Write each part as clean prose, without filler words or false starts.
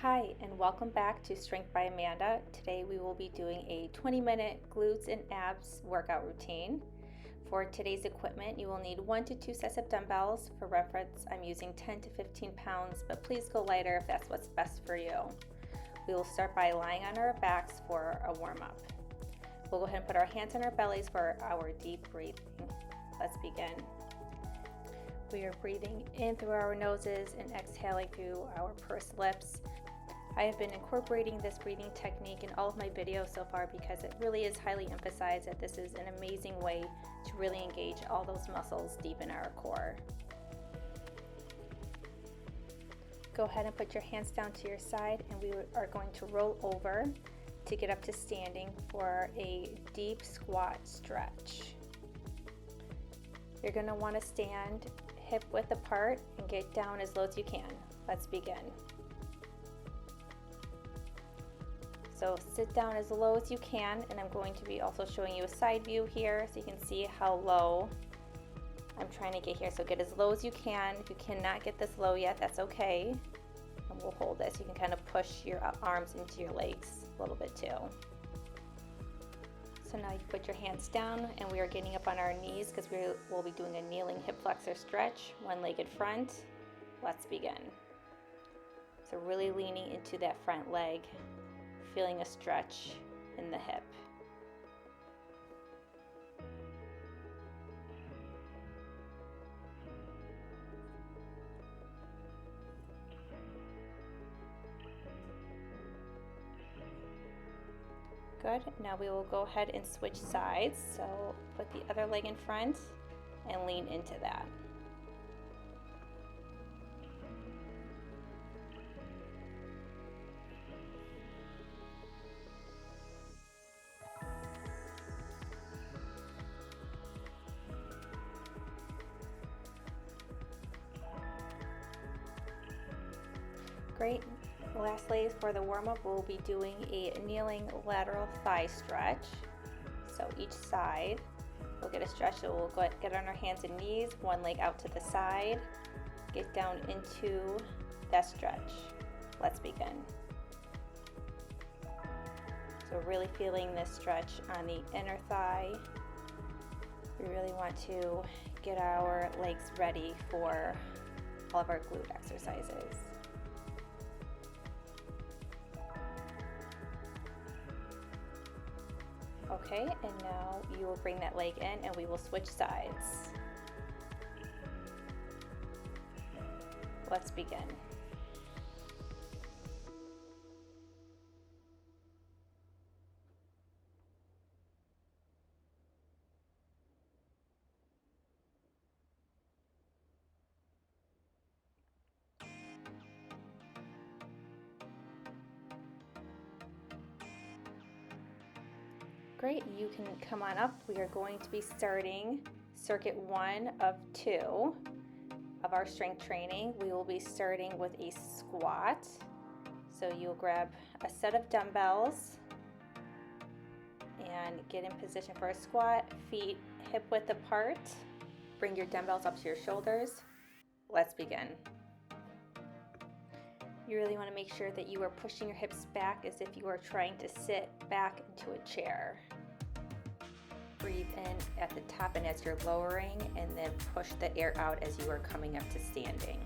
Hi, and welcome back to Strength by Amanda. Today we will be doing a 20-minute glutes and abs workout routine. For today's equipment, you will need 1 to 2 sets of dumbbells. For reference, I'm using 10 to 15 pounds, but please go lighter if that's what's best for you. We will start by lying on our backs for a warm-up. We'll go ahead and put our hands on our bellies for our deep breathing. Let's begin. We are breathing in through our noses and exhaling through our pursed lips. I have been incorporating this breathing technique in all of my videos so far because it really is highly emphasized that this is an amazing way to really engage all those muscles deep in our core. Go ahead and put your hands down to your side, and we are going to roll over to get up to standing for a deep squat stretch. You're going to want to stand hip width apart and get down as low as you can. Let's begin. So sit down as low as you can, and I'm going to be also showing you a side view here so you can see how low I'm trying to get here. So get as low as you can. If you cannot get this low yet, that's okay. And we'll hold this. You can kind of push your arms into your legs a little bit too. So now you put your hands down, and we are getting up on our knees because we will be doing a kneeling hip flexor stretch, one-legged front. Let's begin. So really leaning into that front leg, feeling a stretch in the hip. Good. Now we will go ahead and switch sides. So put the other leg in front and lean into that. Great. Lastly, for the warm-up, we'll be doing a kneeling lateral thigh stretch. So each side, we'll get a stretch. So we'll get on our hands and knees, one leg out to the side, get down into that stretch. Let's begin. So really feeling this stretch on the inner thigh. We really want to get our legs ready for all of our glute exercises. Okay, and now you will bring that leg in and we will switch sides. Let's begin. Great, you can come on up. We are going to be starting circuit 1 of 2 of our strength training. We will be starting with a squat. So you'll grab a set of dumbbells and get in position for a squat, feet hip width apart. Bring your dumbbells up to your shoulders. Let's begin. You really want to make sure that you are pushing your hips back as if you are trying to sit back into a chair. Breathe in at the top and as you're lowering, and then push the air out as you are coming up to standing.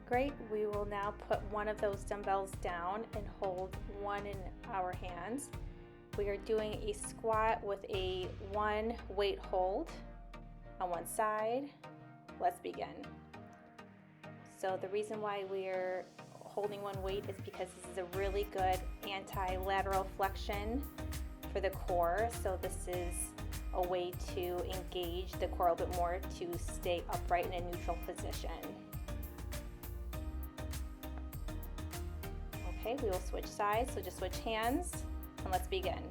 Great, we will now put one of those dumbbells down and hold one in our hands. We are doing a squat with a 1 weight hold on one side. Let's begin. So the reason why we're holding one weight is because this is a really good anti-lateral flexion for the core. So this is a way to engage the core a bit more to stay upright in a neutral position. Okay, we will switch sides, so just switch hands and let's begin.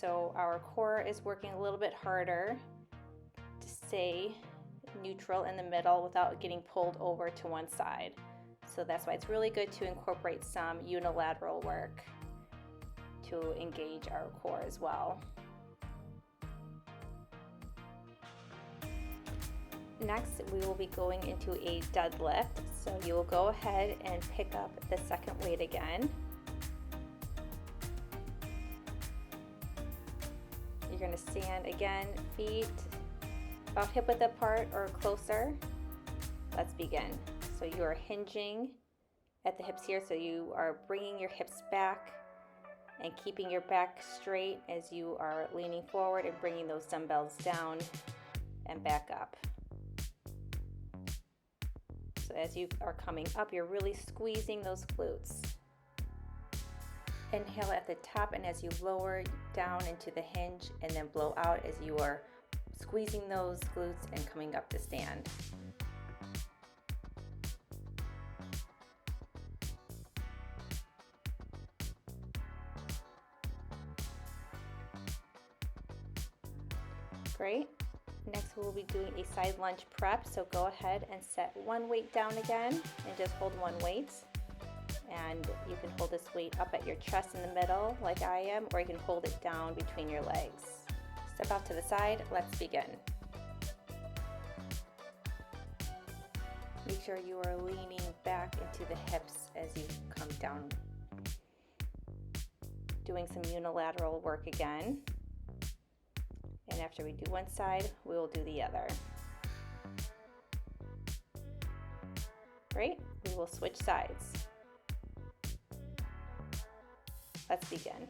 So our core is working a little bit harder to stay neutral in the middle without getting pulled over to one side. So that's why it's really good to incorporate some unilateral work to engage our core as well. Next, we will be going into a deadlift. So you will go ahead and pick up the second weight again. You're going to stand again, feet about hip width apart or closer. Let's begin. So you are hinging at the hips here, so you are bringing your hips back and keeping your back straight as you are leaning forward and bringing those dumbbells down and back up. So as you are coming up, you're really squeezing those glutes. Inhale at the top, and as you lower down into the hinge, and then blow out as you are squeezing those glutes and coming up to stand. Great. Next, we'll be doing a side lunge prep. So go ahead and set one weight down again and just hold one weight. And you can hold this weight up at your chest in the middle like I am, or you can hold it down between your legs. Step out to the side. Let's begin. Make sure you are leaning back into the hips as you come down. Doing some unilateral work again. And after we do one side, we will do the other. Great, we will switch sides. Let's begin.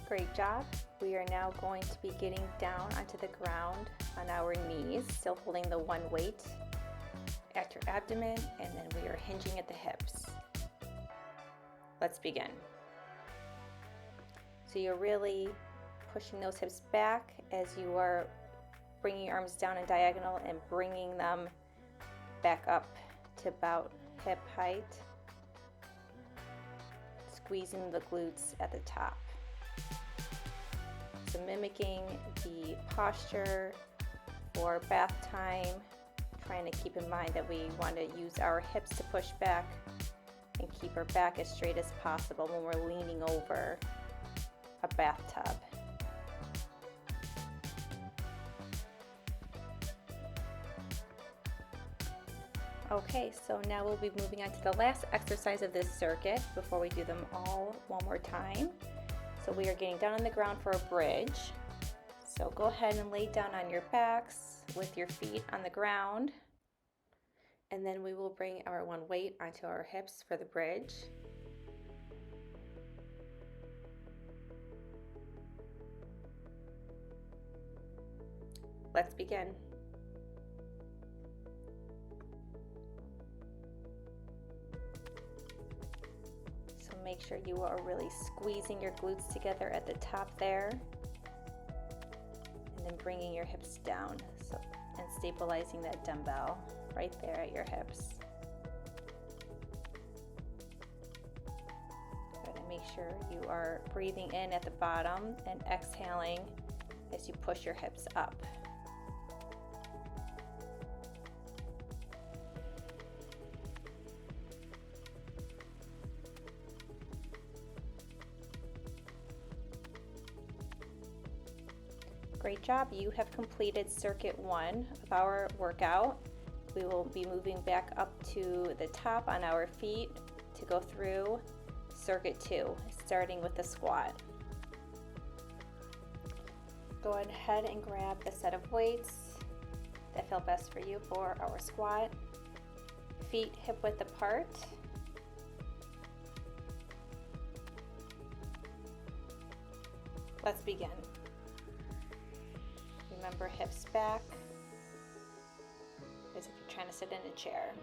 Great job. We are now going to be getting down onto the ground on our knees, still holding the one weight at your abdomen, and then we are hinging at the hips. Let's begin. So you're really pushing those hips back as you are bringing your arms down in diagonal and bringing them back up to about hip height, squeezing the glutes at the top. So mimicking the posture for bath time, trying to keep in mind that we want to use our hips to push back and keep our back as straight as possible when we're leaning over a bathtub. Okay, so now we'll be moving on to the last exercise of this circuit before we do them all one more time. So we are getting down on the ground for a bridge. So go ahead and lay down on your backs with your feet on the ground. And then we will bring our one weight onto our hips for the bridge. Let's begin. Make sure you are really squeezing your glutes together at the top there, and then bringing your hips down and stabilizing that dumbbell right there at your hips. Good, and make sure you are breathing in at the bottom and exhaling as you push your hips up. Great job. You have completed circuit 1 of our workout. We will be moving back up to the top on our feet to go through circuit 2, starting with the squat. Go ahead and grab the set of weights that feel best for you for our squat. Feet hip width apart. Let's begin. Remember, hips back as if you're trying to sit in a chair.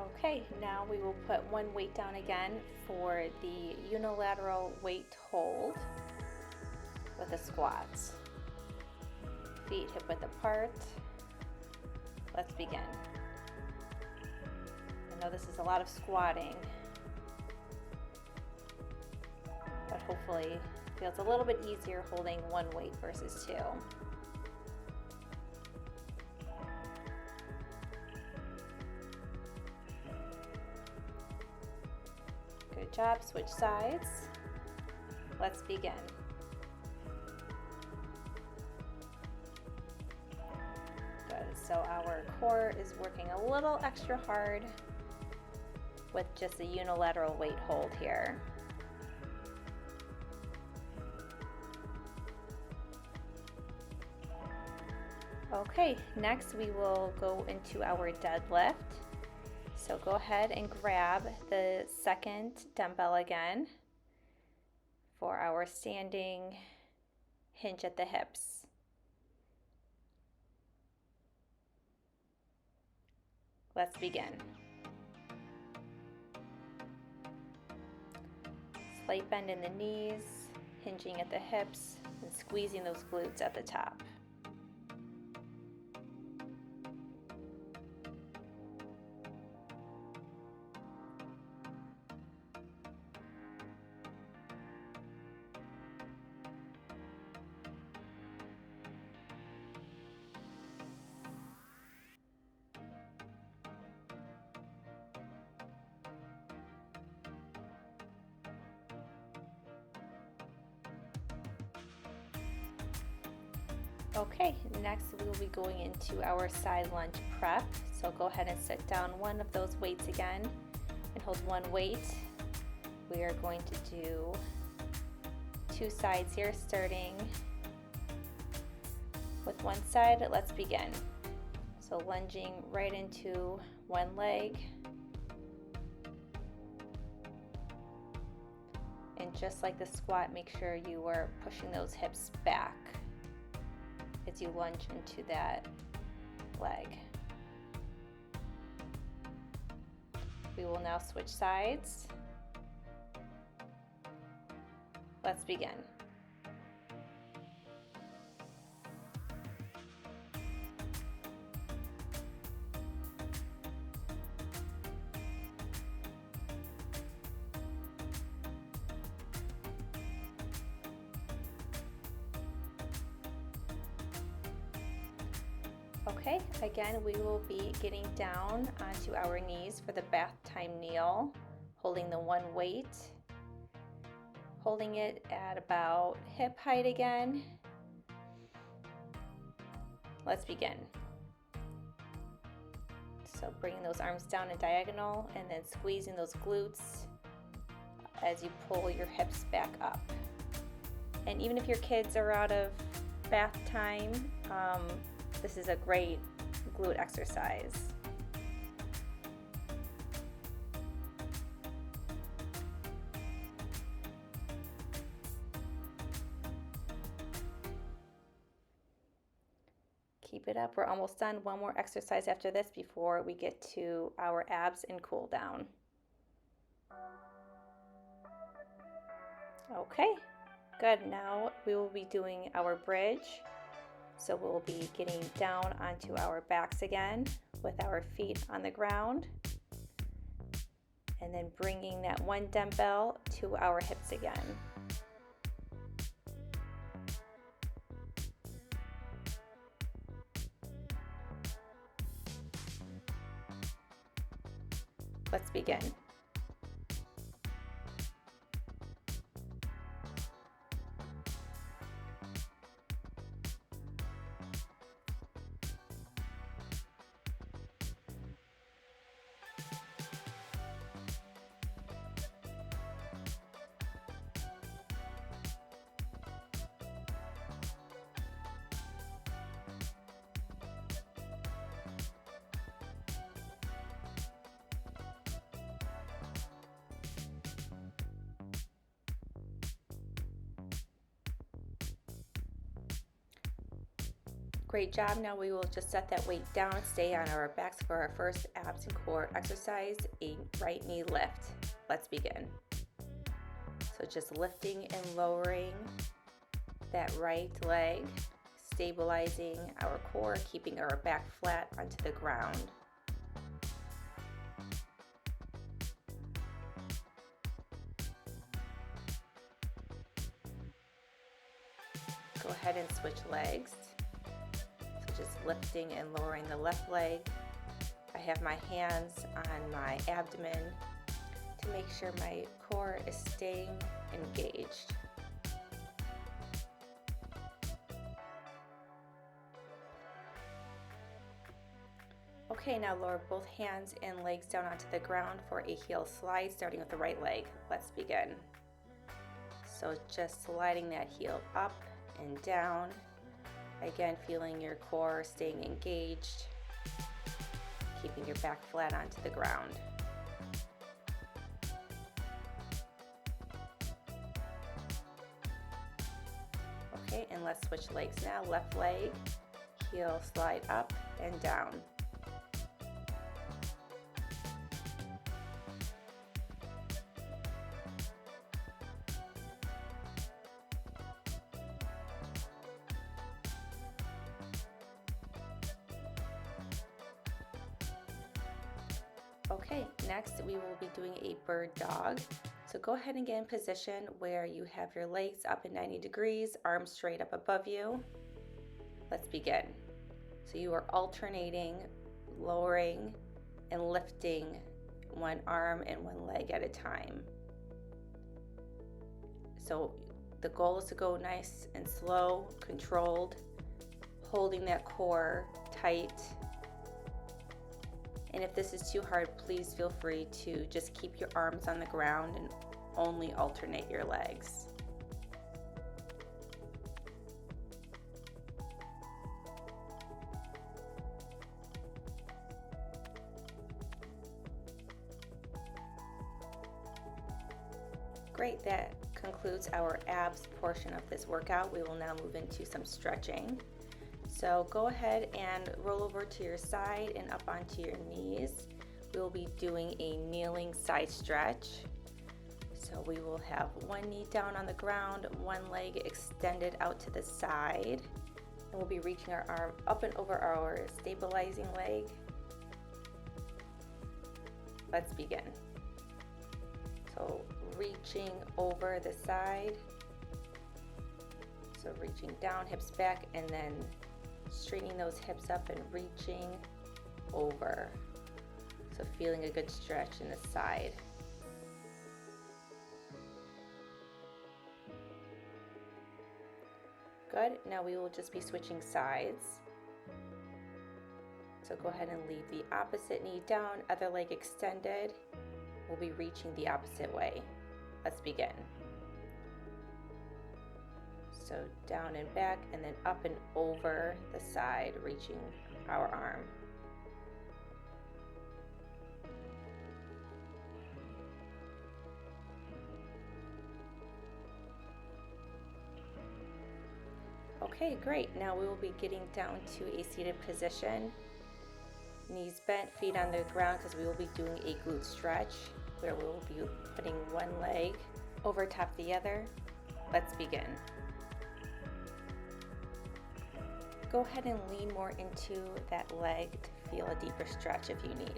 Okay, now we will put one weight down again for the unilateral weight hold with the squats. Feet hip width apart. Let's begin. I know this is a lot of squatting, but hopefully it feels a little bit easier holding one weight versus two. Good job, switch sides. Let's begin. Good, so our core is working a little extra hard with just a unilateral weight hold here. Okay, next we will go into our deadlift. So go ahead and grab the second dumbbell again for our standing hinge at the hips. Let's begin. Slight bend in the knees, hinging at the hips, and squeezing those glutes at the top. Okay, next we will be going into our side lunge prep. So go ahead and set down one of those weights again and hold one weight. We are going to do two sides here, starting with one side. Let's begin. So lunging right into one leg. And just like the squat, make sure you are pushing those hips back as you lunge into that leg. We will now switch sides. Let's begin. Okay, again, we will be getting down onto our knees for the bath time kneel, holding the one weight, holding it at about hip height again. Let's begin. So bringing those arms down in diagonal and then squeezing those glutes as you pull your hips back up. And even if your kids are out of bath time, this is a great glute exercise. Keep it up. We're almost done. One more exercise after this before we get to our abs and cool down. Okay, good. Now we will be doing our bridge. So we'll be getting down onto our backs again with our feet on the ground, and then bringing that one dumbbell to our hips again. Let's begin. Great job. Now we will just set that weight down, stay on our backs for our first abs and core exercise, a right knee lift. Let's begin. So just lifting and lowering that right leg, stabilizing our core, keeping our back flat onto the ground. Go ahead and switch legs. So just lifting and lowering the left leg. I have my hands on my abdomen to make sure my core is staying engaged. Okay, now lower both hands and legs down onto the ground for a heel slide, starting with the right leg. Let's begin. So just sliding that heel up and down. Again, feeling your core staying engaged, keeping your back flat onto the ground. Okay, and let's switch legs now. Left leg, heel slide up and down. Okay, next we will be doing a bird dog. So go ahead and get in position where you have your legs up at 90 degrees, arms straight up above you. Let's begin. So you are alternating, lowering and lifting one arm and one leg at a time. So the goal is to go nice and slow, controlled, holding that core tight. And if this is too hard, please feel free to just keep your arms on the ground and only alternate your legs. Great, that concludes our abs portion of this workout. We will now move into some stretching. So go ahead and roll over to your side and up onto your knees. We will be doing a kneeling side stretch. So we will have one knee down on the ground, one leg extended out to the side. And we'll be reaching our arm up and over our stabilizing leg. Let's begin. So reaching over the side. So reaching down, hips back, and then straightening those hips up and reaching over. So feeling a good stretch in the side. Good. Now we will just be switching sides. So go ahead and leave the opposite knee down, other leg extended. We'll be reaching the opposite way. Let's begin. So down and back, and then up and over the side, reaching our arm. Okay, great. Now we will be getting down to a seated position. Knees bent, feet on the ground, because we will be doing a glute stretch where we will be putting one leg over top the other. Let's begin. Go ahead and lean more into that leg to feel a deeper stretch if you need.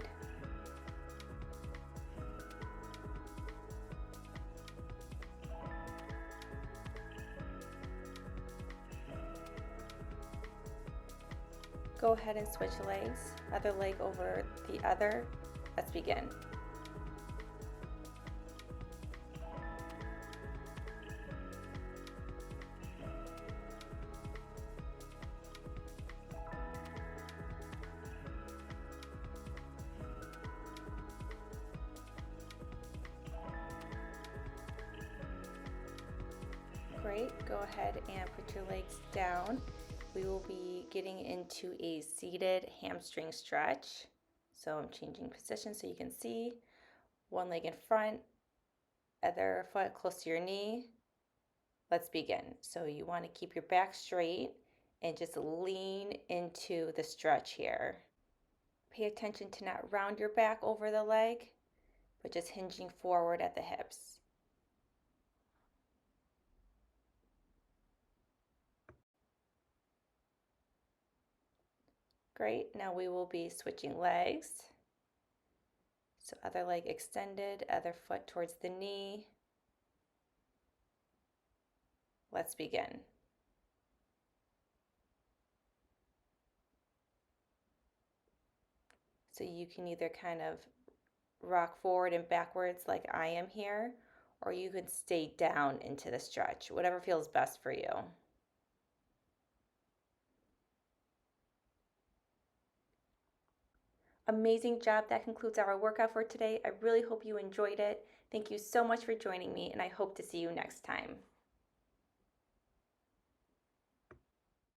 Go ahead and switch legs, other leg over the other. Let's begin. Great, go ahead and put your legs down. We will be getting into a seated hamstring stretch. So I'm changing position so you can see. One leg in front, other foot close to your knee. Let's begin. So you want to keep your back straight and just lean into the stretch here. Pay attention to not round your back over the leg, but just hinging forward at the hips. Great, now we will be switching legs. So other leg extended, other foot towards the knee. Let's begin. So you can either kind of rock forward and backwards like I am here, or you can stay down into the stretch, whatever feels best for you. Amazing job. That concludes our workout for today. I really hope you enjoyed it. Thank you so much for joining me, and I hope to see you next time.